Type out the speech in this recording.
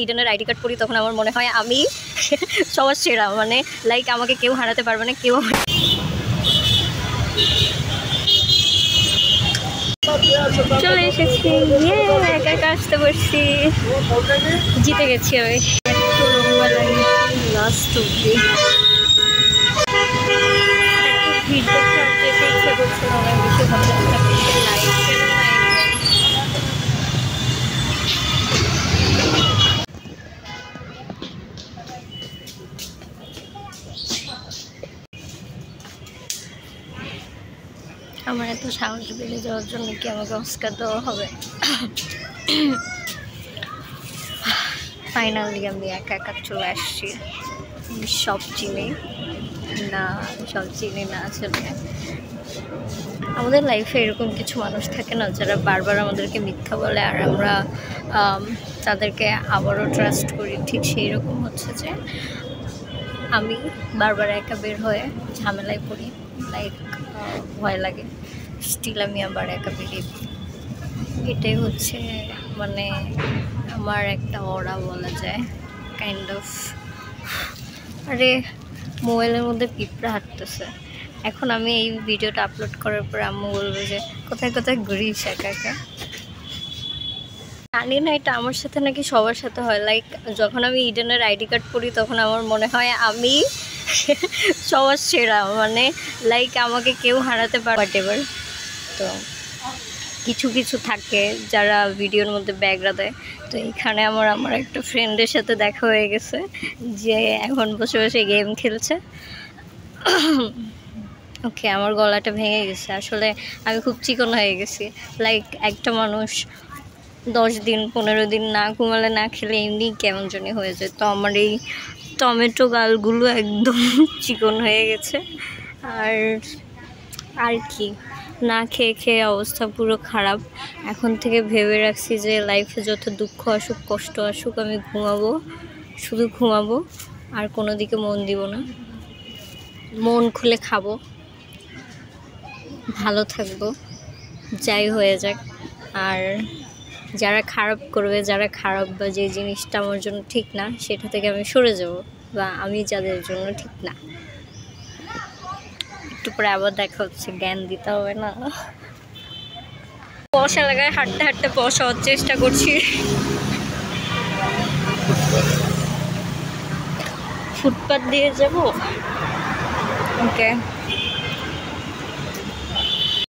ইডেনের ID card পড়ি তখন আমার মনে হয় আমি সবার সেরা, মানে লাইক আমাকে কেউ হারাতে পারবে না, কেউ চলে এসেছি, একা একা আসতে পারছি, জিতে গেছি আমি। লম্বা লাইন লাস্ট অব্দি, ভিড় দেখতে আর যেতে ইচ্ছে করছে না অনেক বেশি, ভাবতে লাইট আমার এত সাহস বেড়ে যাওয়ার জন্য কি আমাকে অস্কার দেওয়া হবে? ফাইনালি আমি একা একা চলে আসছি। সব চিনি না, সব চিনি না আসলে। আমাদের লাইফে এরকম কিছু মানুষ থাকে না যারা বারবার আমাদেরকে মিথ্যা বলে আর আমরা তাদেরকে আবারও ট্রাস্ট করি। ঠিক সেই রকম হচ্ছে যে আমি বারবার একা বের হয়ে ঝামেলায় পড়ি, লাইক ভয় লাগে, স্টিল আমি আবার একা বেরিয়ে পড়ি। এটাই হচ্ছে মানে আমার একটা অরা বলা যায়, কাইন্ড অফ। আরে মোবাইলের মধ্যে পিঁপড়া হাঁটতেছে। এখন আমি এই ভিডিওটা আপলোড করার পর আম্মু বলবে যে কোথায় কোথায় ঘুরিস একা একা। জানি না এটা আমার সাথে নাকি সবার সাথে হয়। লাইক যখন আমি ইডেনের আইডি কার্ড পড়ি তখন আমার মনে হয় আমি সবার সেরা, মানে লাইক আমাকে কেউ হারাতে পারে। এবার তো কিছু কিছু থাকে যারা ভিডিওর মধ্যে ব্যাগরা দেয়। তো এখানে আমার একটা ফ্রেন্ডের সাথে দেখা হয়ে গেছে যে এখন বসে বসে গেম খেলছে। ওকে, আমার গলাটা ভেঙে গেছে। আসলে আমি খুব চিকন হয়ে গেছি। লাইক একটা মানুষ 10 দিন 15 দিন না ঘুমালে না খেলে এমনি কেমন জানি হয়ে যায়। তো আমার এই টমেটো গালগুলো একদম চিকন হয়ে গেছে। আর কি, না খেয়ে খেয়ে অবস্থা পুরো খারাপ। এখন থেকে ভেবে রাখছি যে লাইফে যত দুঃখ আসুক কষ্ট আসুক আমি ঘুমাবো, শুধু ঘুমাবো, আর কোনো দিকে মন দিব না। মন খুলে খাবো, ভালো থাকবো, যাই হয়ে যাক। আর যারা খারাপ করবে, যারা খারাপ বা যে জিনিসটা আমার জন্য ঠিক না সেটা থেকে আমি সরে যাব, বা আমি যাদের জন্য ঠিক না। একটু পরে আবার দেখা হচ্ছে, জ্ঞান দিতে হবে না। বসা লাগায় হাঁটতে হাঁটতে বসার চেষ্টা করছি। ফুটপাথ দিয়ে যাব। ওকে।